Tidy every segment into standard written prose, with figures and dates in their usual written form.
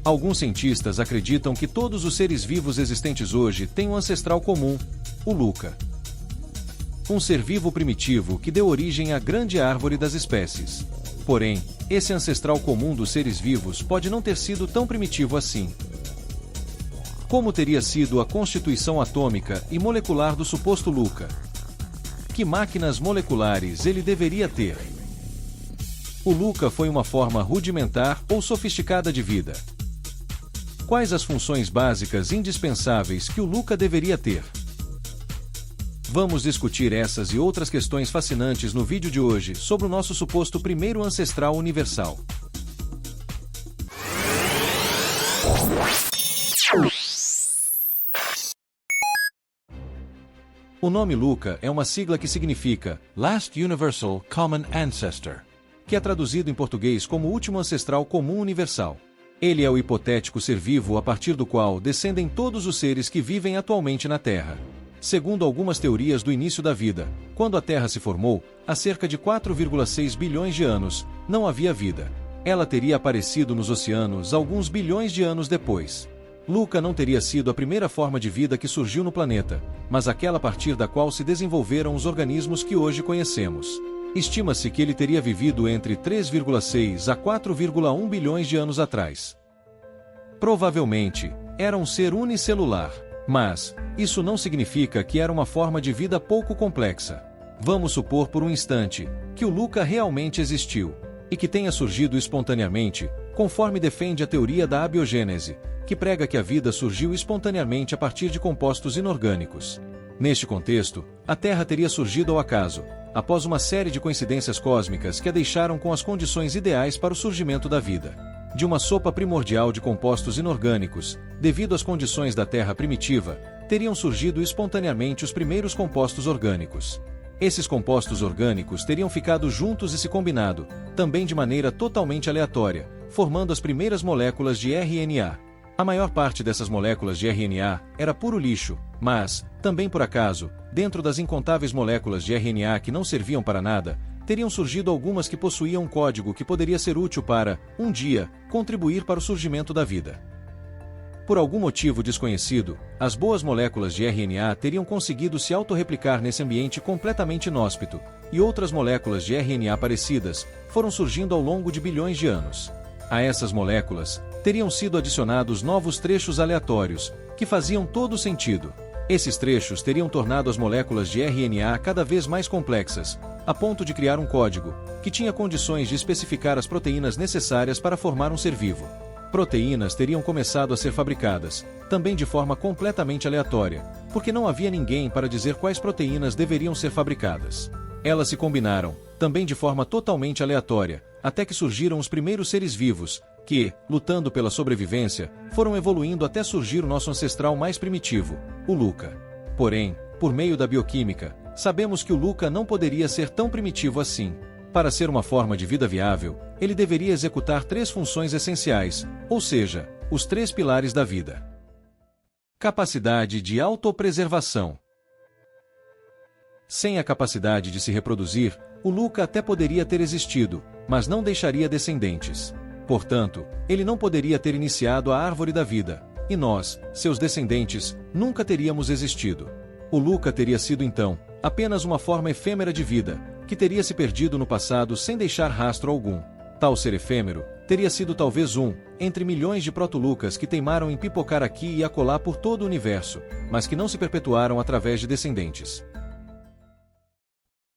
Alguns cientistas acreditam que todos os seres vivos existentes hoje têm um ancestral comum, o Luca. Um ser vivo primitivo que deu origem à grande árvore das espécies. Porém, esse ancestral comum dos seres vivos pode não ter sido tão primitivo assim. Como teria sido a constituição atômica e molecular do suposto Luca? Que máquinas moleculares ele deveria ter? O Luca foi uma forma rudimentar ou sofisticada de vida? Quais as funções básicas indispensáveis que o Luca deveria ter? Vamos discutir essas e outras questões fascinantes no vídeo de hoje sobre o nosso suposto primeiro ancestral universal. O nome Luca é uma sigla que significa Last Universal Common Ancestor, que é traduzido em português como Último Ancestral Comum Universal. Ele é o hipotético ser vivo a partir do qual descendem todos os seres que vivem atualmente na Terra. Segundo algumas teorias do início da vida, quando a Terra se formou, há cerca de 4,6 bilhões de anos, não havia vida. Ela teria aparecido nos oceanos alguns bilhões de anos depois. Luca não teria sido a primeira forma de vida que surgiu no planeta, mas aquela a partir da qual se desenvolveram os organismos que hoje conhecemos. Estima-se que ele teria vivido entre 3,6 a 4,1 bilhões de anos atrás. Provavelmente, era um ser unicelular. Mas, isso não significa que era uma forma de vida pouco complexa. Vamos supor por um instante que o Luca realmente existiu, e que tenha surgido espontaneamente, conforme defende a teoria da abiogênese, que prega que a vida surgiu espontaneamente a partir de compostos inorgânicos. Neste contexto, a Terra teria surgido ao acaso, após uma série de coincidências cósmicas que a deixaram com as condições ideais para o surgimento da vida. De uma sopa primordial de compostos inorgânicos, devido às condições da Terra primitiva, teriam surgido espontaneamente os primeiros compostos orgânicos. Esses compostos orgânicos teriam ficado juntos e se combinado, também de maneira totalmente aleatória, formando as primeiras moléculas de RNA. A maior parte dessas moléculas de RNA era puro lixo, mas, também por acaso, dentro das incontáveis moléculas de RNA que não serviam para nada, teriam surgido algumas que possuíam um código que poderia ser útil para, um dia, contribuir para o surgimento da vida. Por algum motivo desconhecido, as boas moléculas de RNA teriam conseguido se autorreplicar nesse ambiente completamente inóspito, e outras moléculas de RNA parecidas foram surgindo ao longo de bilhões de anos. A essas moléculas, teriam sido adicionados novos trechos aleatórios, que faziam todo sentido. Esses trechos teriam tornado as moléculas de RNA cada vez mais complexas, a ponto de criar um código, que tinha condições de especificar as proteínas necessárias para formar um ser vivo. Proteínas teriam começado a ser fabricadas, também de forma completamente aleatória, porque não havia ninguém para dizer quais proteínas deveriam ser fabricadas. Elas se combinaram, também de forma totalmente aleatória, até que surgiram os primeiros seres vivos, que, lutando pela sobrevivência, foram evoluindo até surgir o nosso ancestral mais primitivo, o Luca. Porém, por meio da bioquímica, sabemos que o Luca não poderia ser tão primitivo assim. Para ser uma forma de vida viável, ele deveria executar três funções essenciais, ou seja, os três pilares da vida. Capacidade de autopreservação. Sem a capacidade de se reproduzir, o Luca até poderia ter existido, mas não deixaria descendentes. Portanto, ele não poderia ter iniciado a árvore da vida, e nós, seus descendentes, nunca teríamos existido. O Luca teria sido então apenas uma forma efêmera de vida, que teria se perdido no passado sem deixar rastro algum. Tal ser efêmero teria sido talvez um entre milhões de proto-Lucas que teimaram em pipocar aqui e acolá por todo o universo, mas que não se perpetuaram através de descendentes.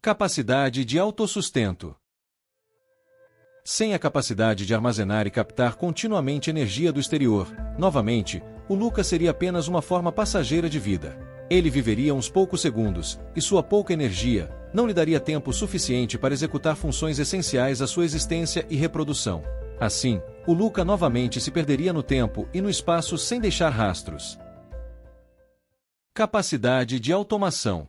Capacidade de autossustento. Sem a capacidade de armazenar e captar continuamente energia do exterior, novamente, o Luca seria apenas uma forma passageira de vida. Ele viveria uns poucos segundos, e sua pouca energia não lhe daria tempo suficiente para executar funções essenciais à sua existência e reprodução. Assim, o Luca novamente se perderia no tempo e no espaço sem deixar rastros. Capacidade de automação.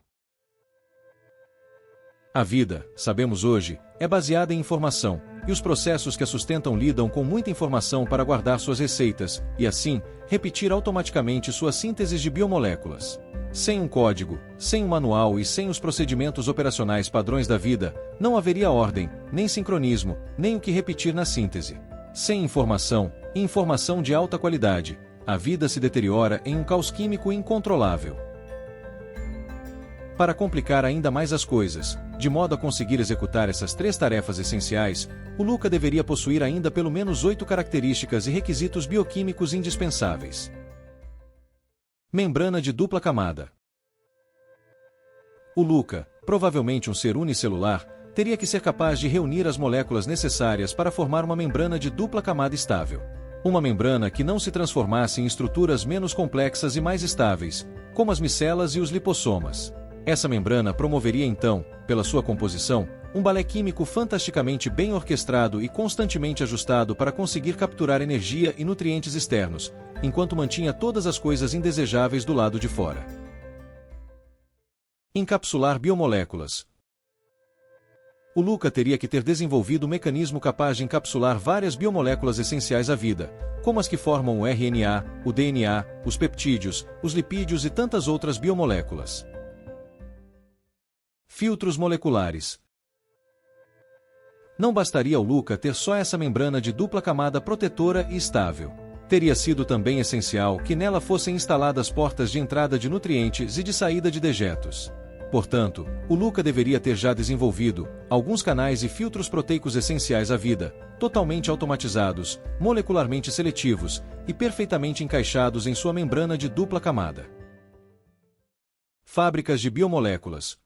A vida, sabemos hoje, é baseada em informação, e os processos que a sustentam lidam com muita informação para guardar suas receitas, e assim, repetir automaticamente suas sínteses de biomoléculas. Sem um código, sem um manual e sem os procedimentos operacionais padrões da vida, não haveria ordem, nem sincronismo, nem o que repetir na síntese. Sem informação, e informação de alta qualidade, a vida se deteriora em um caos químico incontrolável. Para complicar ainda mais as coisas, de modo a conseguir executar essas 3 tarefas essenciais, o Luca deveria possuir ainda pelo menos 8 características e requisitos bioquímicos indispensáveis. Membrana de dupla camada. O Luca, provavelmente um ser unicelular, teria que ser capaz de reunir as moléculas necessárias para formar uma membrana de dupla camada estável. Uma membrana que não se transformasse em estruturas menos complexas e mais estáveis, como as micelas e os lipossomas. Essa membrana promoveria então, pela sua composição, um balé químico fantasticamente bem orquestrado e constantemente ajustado para conseguir capturar energia e nutrientes externos, enquanto mantinha todas as coisas indesejáveis do lado de fora. Encapsular biomoléculas. O Luca teria que ter desenvolvido um mecanismo capaz de encapsular várias biomoléculas essenciais à vida, como as que formam o RNA, o DNA, os peptídeos, os lipídios e tantas outras biomoléculas. Filtros moleculares. Não bastaria ao Luca ter só essa membrana de dupla camada protetora e estável. Teria sido também essencial que nela fossem instaladas portas de entrada de nutrientes e de saída de dejetos. Portanto, o Luca deveria ter já desenvolvido alguns canais e filtros proteicos essenciais à vida, totalmente automatizados, molecularmente seletivos e perfeitamente encaixados em sua membrana de dupla camada. Fábricas de biomoléculas.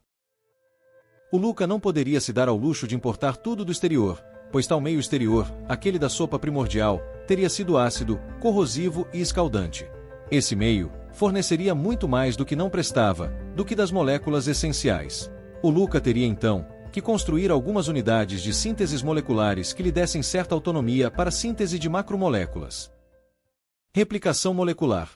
O Luca não poderia se dar ao luxo de importar tudo do exterior, pois tal meio exterior, aquele da sopa primordial, teria sido ácido, corrosivo e escaldante. Esse meio forneceria muito mais do que não prestava, do que das moléculas essenciais. O Luca teria então que construir algumas unidades de sínteses moleculares que lhe dessem certa autonomia para a síntese de macromoléculas. Replicação molecular.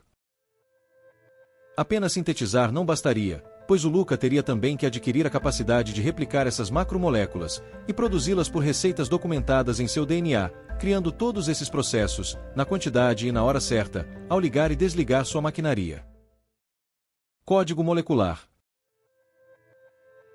Apenas sintetizar não bastaria, pois o Luca teria também que adquirir a capacidade de replicar essas macromoléculas e produzi-las por receitas documentadas em seu DNA, criando todos esses processos, na quantidade e na hora certa, ao ligar e desligar sua maquinaria. Código molecular.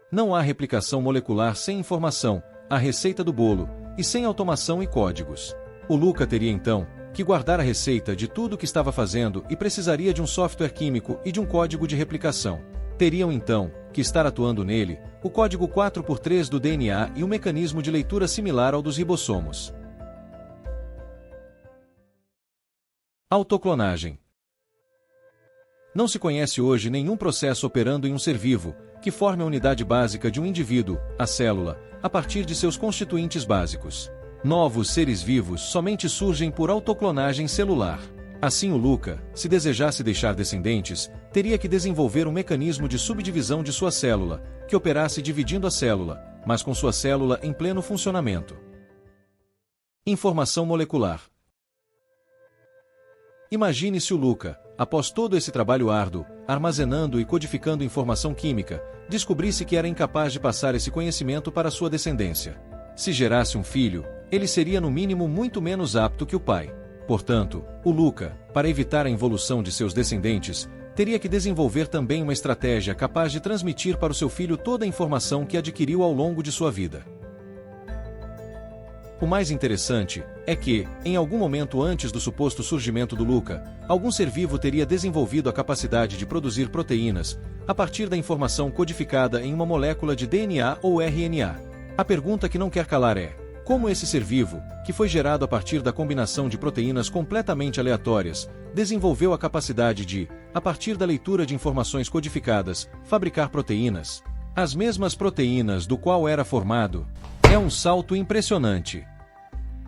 Não há replicação molecular sem informação, a receita do bolo, e sem automação e códigos. O Luca teria então que guardar a receita de tudo o que estava fazendo e precisaria de um software químico e de um código de replicação. Teriam então que estar atuando nele o código 4x3 do DNA e um mecanismo de leitura similar ao dos ribossomos. Autoclonagem. Não se conhece hoje nenhum processo operando em um ser vivo que forme a unidade básica de um indivíduo, a célula, a partir de seus constituintes básicos. Novos seres vivos somente surgem por autoclonagem celular. Assim o Luca, se desejasse deixar descendentes, teria que desenvolver um mecanismo de subdivisão de sua célula, que operasse dividindo a célula, mas com sua célula em pleno funcionamento. Informação molecular. Imagine-se o Luca, após todo esse trabalho árduo, armazenando e codificando informação química, descobrisse que era incapaz de passar esse conhecimento para sua descendência. Se gerasse um filho, ele seria no mínimo muito menos apto que o pai. Portanto, o Luca, para evitar a involução de seus descendentes, teria que desenvolver também uma estratégia capaz de transmitir para o seu filho toda a informação que adquiriu ao longo de sua vida. O mais interessante é que, em algum momento antes do suposto surgimento do Luca, algum ser vivo teria desenvolvido a capacidade de produzir proteínas, a partir da informação codificada em uma molécula de DNA ou RNA. A pergunta que não quer calar é: como esse ser vivo, que foi gerado a partir da combinação de proteínas completamente aleatórias, desenvolveu a capacidade de, a partir da leitura de informações codificadas, fabricar proteínas? As mesmas proteínas do qual era formado. É um salto impressionante.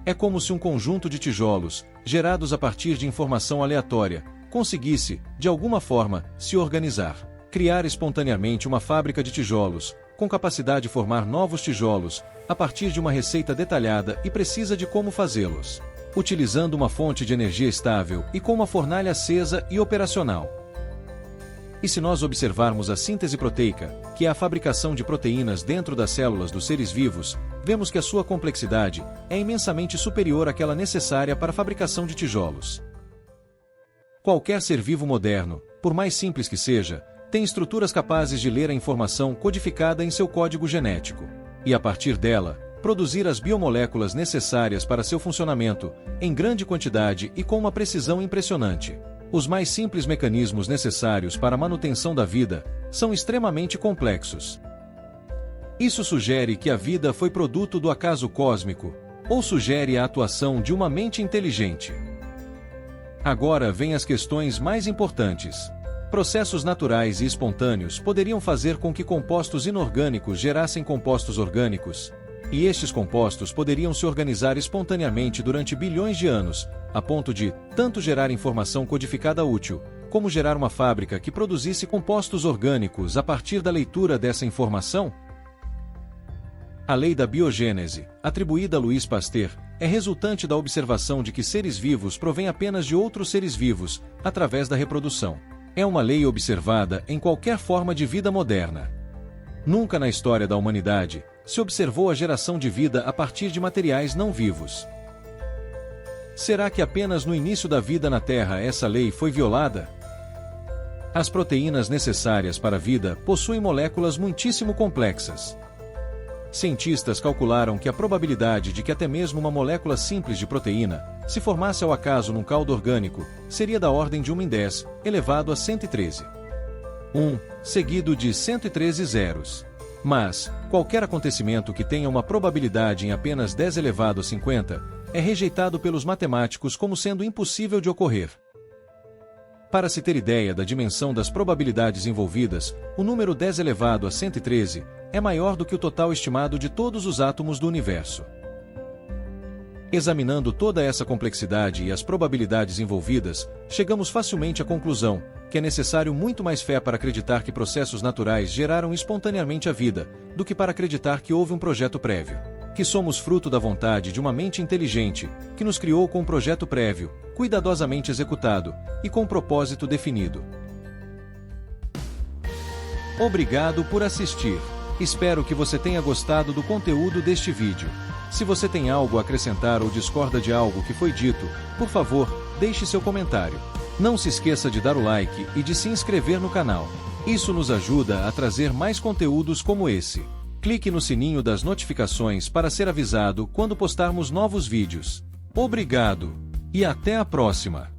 É como se um conjunto de tijolos, gerados a partir de informação aleatória, conseguisse, de alguma forma, se organizar, criar espontaneamente uma fábrica de tijolos, com capacidade de formar novos tijolos, a partir de uma receita detalhada e precisa de como fazê-los, utilizando uma fonte de energia estável e com uma fornalha acesa e operacional. E se nós observarmos a síntese proteica, que é a fabricação de proteínas dentro das células dos seres vivos, vemos que a sua complexidade é imensamente superior àquela necessária para a fabricação de tijolos. Qualquer ser vivo moderno, por mais simples que seja, tem estruturas capazes de ler a informação codificada em seu código genético. E a partir dela, produzir as biomoléculas necessárias para seu funcionamento, em grande quantidade e com uma precisão impressionante. Os mais simples mecanismos necessários para a manutenção da vida são extremamente complexos. Isso sugere que a vida foi produto do acaso cósmico, ou sugere a atuação de uma mente inteligente. Agora vêm as questões mais importantes. Processos naturais e espontâneos poderiam fazer com que compostos inorgânicos gerassem compostos orgânicos, e estes compostos poderiam se organizar espontaneamente durante bilhões de anos, a ponto de tanto gerar informação codificada útil, como gerar uma fábrica que produzisse compostos orgânicos a partir da leitura dessa informação? A lei da biogênese, atribuída a Louis Pasteur, é resultante da observação de que seres vivos provêm apenas de outros seres vivos, através da reprodução. É uma lei observada em qualquer forma de vida moderna. Nunca na história da humanidade se observou a geração de vida a partir de materiais não vivos. Será que apenas no início da vida na Terra essa lei foi violada? As proteínas necessárias para a vida possuem moléculas muitíssimo complexas. Cientistas calcularam que a probabilidade de que até mesmo uma molécula simples de proteína se formasse ao acaso num caldo orgânico seria da ordem de 1 em 10, elevado a 113. 1, seguido de 113 zeros. Mas, qualquer acontecimento que tenha uma probabilidade em apenas 10 elevado a 50, é rejeitado pelos matemáticos como sendo impossível de ocorrer. Para se ter ideia da dimensão das probabilidades envolvidas, o número 10 elevado a 113 é maior do que o total estimado de todos os átomos do universo. Examinando toda essa complexidade e as probabilidades envolvidas, chegamos facilmente à conclusão que é necessário muito mais fé para acreditar que processos naturais geraram espontaneamente a vida, do que para acreditar que houve um projeto prévio. Que somos fruto da vontade de uma mente inteligente, que nos criou com um projeto prévio, cuidadosamente executado, e com um propósito definido. Obrigado por assistir. Espero que você tenha gostado do conteúdo deste vídeo. Se você tem algo a acrescentar ou discorda de algo que foi dito, por favor, deixe seu comentário. Não se esqueça de dar o like e de se inscrever no canal. Isso nos ajuda a trazer mais conteúdos como esse. Clique no sininho das notificações para ser avisado quando postarmos novos vídeos. Obrigado! E até a próxima!